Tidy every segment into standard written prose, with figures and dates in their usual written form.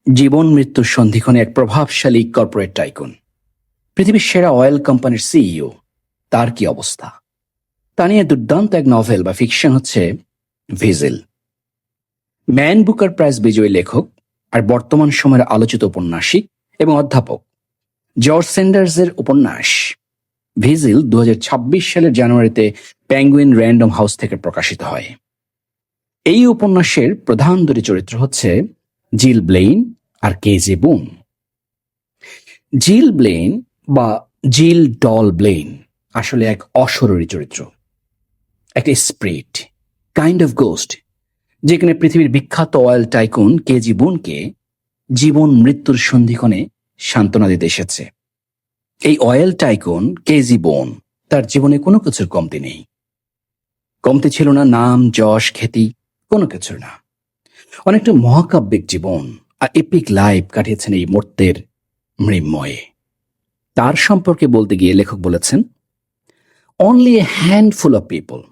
জীবন মৃত্যুর সন্ধিক্ষণে এক প্রভাবশালী কর্পোরেট টাইকুন, পৃথিবীর সেরা অয়েল কোম্পানির সিইও, তার কি অবস্থা তা নিয়ে দুর্দান্ত এক নভেল বা ফিকশন হচ্ছে ভিজিল। ম্যান বুকার প্রাইজ বিজয়ী লেখক আর বর্তমান সময়ের আলোচিত উপন্যাসিক এবং অধ্যাপক জর্জ স্যান্ডার্সের উপন্যাস ভিজিল 2026 সালের জানুয়ারিতে পেঙ্গুইন র্যান্ডম হাউস থেকে প্রকাশিত হয়। এই উপন্যাসের প্রধান দুটি চরিত্র হচ্ছে জিল ব্লেইন আর কেজে বুন। জিল ব্লেইন বা জিল ডল ব্লেইন আসলে এক অশরীরী চরিত্র, একটা স্পিরিট, কাইন্ড অফ গোস্ট, যেখানে পৃথিবীর বিখ্যাত অয়েল টাইকুন কেজি বুনকে জীবন মৃত্যুর সন্ধিক্ষণে সান্ত্বনা দিতে এসেছে। এই অয়েল টাইকুন কেজি বুন, তার জীবনে কোনো কিছুর কমতি নেই। কমতি ছিল না নাম, যশ, খ্যাতি, কোনো কিছুর না। অনেকটা মহাকাব্যিক জীবন আর এপিক লাইফ কাটিয়েছেন এই মর্ত্যের মৃন্ময়ে। তার সম্পর্কে বলতে গিয়ে লেখক বলেছেন, only a handful of people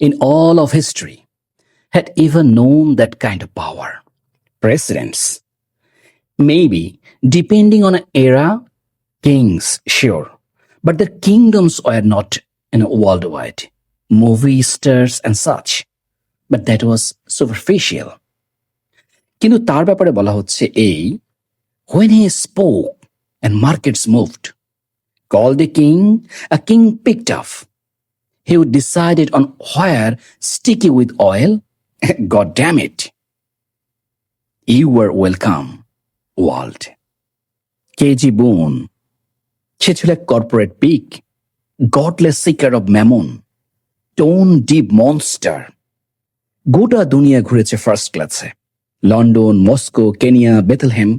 in all of history had ever known that kind of power. Presidents, maybe, depending on an era, kings, sure, but their kingdoms were not worldwide, movie stars and such, but that was superficial. কিন্তু তার ব্যাপারে বলা হচ্ছে এই, when he spoke and markets moved, called a king picked off. He would decided on where sticky with oil. God damn it. You were welcome, world. কেজি বুন, সে ছিল এক corporate pig, godless seeker of Mammon, tone deaf monster. গোটা দুনিয়া ঘুরেছে first ক্লাসে, London, Moscow, Kenya, বেথলহেম।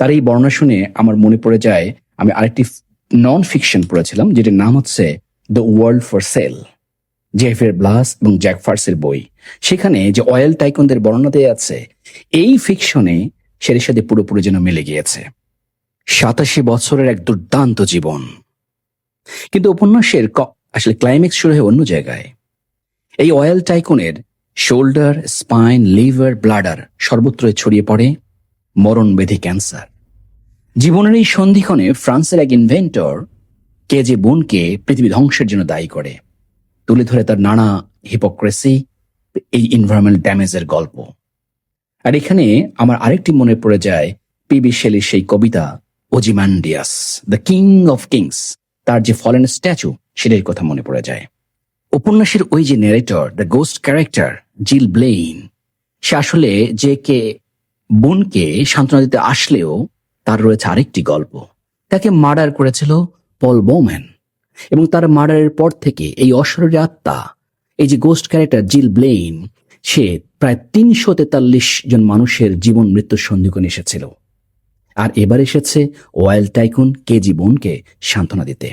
তার এই বর্ণনা শুনে আমার মনে পড়ে যায়, আমি আরেকটি নন ফিকশন পড়েছিলাম যেটার নাম হচ্ছে দ্য ওয়ার্ল্ড ফর সেল, জেফের ব্লাস এবং জ্যাক ফার্সের বই। সেখানে যে অয়েল টাইকুনদের বর্ণনা দেয়া আছে, এই ফিকশনে সের সাথে পুরোপুরি যেন মিলে গিয়েছে। 87 বছরের এক দুর্দান্ত জীবন। কিন্তু উপন্যাসের আসলে ক্লাইম্যাক্স শুরু হয় অন্য জায়গায়। এই অয়েল টাইকুনের শোল্ডার, স্পাইন, লিভার, ব্লাডার সর্বত্রই ছড়িয়ে পড়ে মরণবেধি ক্যান্সার। জীবনের এই সন্ধিক্ষণে ফ্রান্সের এক ইনভেন্টর কেজে বুনকে পৃথিবী ধ্বংসের জন্য দায়ী করে, তুলে ধরে তার নানা হিপোক্রেসি, এই এনভায়রনমেন্ট ড্যামেজের গল্প। আর এখানে আমার আরেকটি মনে পড়ে যায় পিবি শেলির সেই কবিতা Ozymandias, the king of kings, তার যে ফলেন স্ট্যাচু, সেটার কথা মনে পড়ে যায়। উপন্যাসের ওই যে narrator, the ghost character Jill Blaine, সে আসলে যে কে বুনকে সান্ত্বনা দিতে আসলেও তার রয়েছে আরেকটি গল্প। তাকে মার্ডার করেছিল পল বোম্যান, এবং তার মার্ডারের পর থেকে এই অশরীরী আত্মা, এই যে গোস্ট ক্যারেক্টার জিল ব্লেইন, সে প্রায় 343 জন মানুষের জীবন মৃত্যুর সন্ধিক্ষণে এসেছিল। আর এবার এসেছে অয়েল টাইকুন কেজি বুনকে সান্ত্বনা দিতে।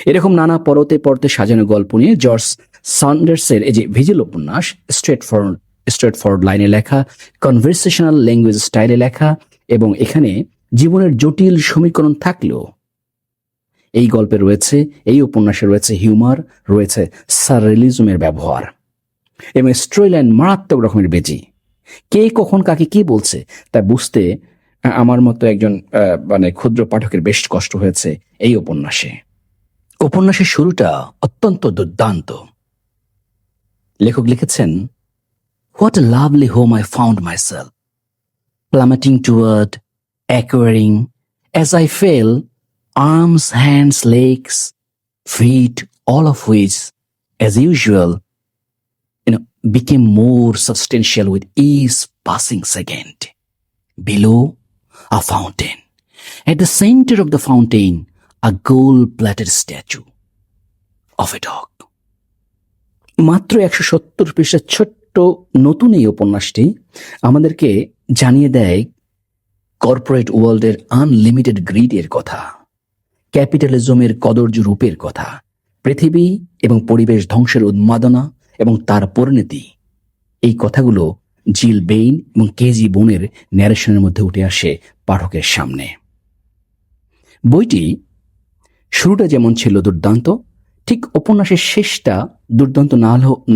এরকম নানা পরতে পরতে সাজানো গল্প নিয়ে জর্জ স্যান্ডার্সের এই যে ভিজিল উপন্যাস স্ট্রেট ফরওয়ার্ড লাইনে লেখা, কনভারসেশনাল ল্যাঙ্গুয়েজ স্টাইলে লেখা, এবং এখানে জীবনের জটিল সমীকরণ থাকলেও এই গল্পে রয়েছে, এই উপন্যাসে রয়েছে হিউমার, রয়েছে সাররিয়ালিজমের ব্যবহার, এবং স্টোরি লাইন মারাত্মক রকমের বেজি। কে কখন কাকে কি বলছে তা বুঝতে আমার মতো একজন ক্ষুদ্র পাঠকের বেশ কষ্ট হয়েছে এই উপন্যাসে। উপন্যাসের শুরুটা অত্যন্ত দুর্দান্ত। লেখক লিখেছেন, What a lovely home I found myself, plummeting toward, acquiring, as I fell, arms, hands, legs, feet, all of which, as usual, became more substantial with each passing second. Below, a fountain. At the center of the fountain, a gold-plated statue of a dog. মাত্র 170 পৃষ্ঠার ছোট্ট নতুন এই উপন্যাসটি আমাদেরকে জানিয়ে দেয় corporate ওয়ার্ল্ডের আনলিমিটেড গ্রিডের কথা, ক্যাপিটালিজমের কদর্য রূপের কথা, পৃথিবী এবং পরিবেশ ধ্বংসের উন্মাদনা এবং তার পরিণতি। এই কথাগুলো জিল বেইন এবং কেজি বুনের ন্যারেশনের মধ্যে উঠে আসে পাঠকের সামনে। বইটি শুরুটা যেমন ছিল দুর্দান্ত, ঠিক উপন্যাসের শেষটা দুর্দান্ত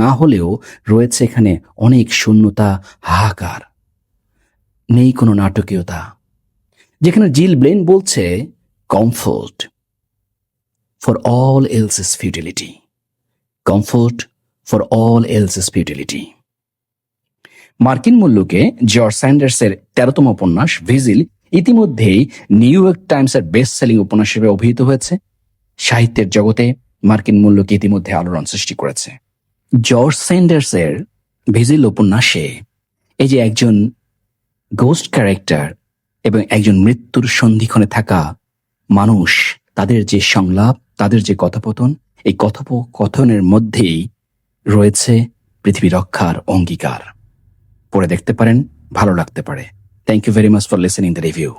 না হলেও রয়েছে এখানে অনেক শূন্যতা, হাহাকার। নেই কোনো নাটকীয়তা, যেখানে জিল ব্লেন বলছে comfort for all else's futility, comfort for all else's futility. মার্কিন মূল্যকে জর্জ স্যান্ডার্সের 13তম উপন্যাস ভিজিল ইতিমধ্যেই নিউ ইয়র্ক টাইমসের বেস্ট সেলিং উপন্যাস হিসেবে অভিহিত হয়েছে। সাহিত্যের জগতে মার্কিন মূল্যকে ইতিমধ্যে আলোড়ন সৃষ্টি করেছে। জর্জ স্যান্ডার্সের ভিজিল উপন্যাসে এই যে একজন গোস্ট ক্যারেক্টার এবং একজন মৃত্যুর সন্ধিক্ষণে থাকা মানুষ, তাদের যে সংলাপ, তাদের যে কথোপকথন, এই কথোপকথনের মধ্যেই রয়েছে পৃথিবী রক্ষার অঙ্গীকার। পড়ে দেখতে পারেন, ভালো লাগতে পারে। Thank you very much for listening the review.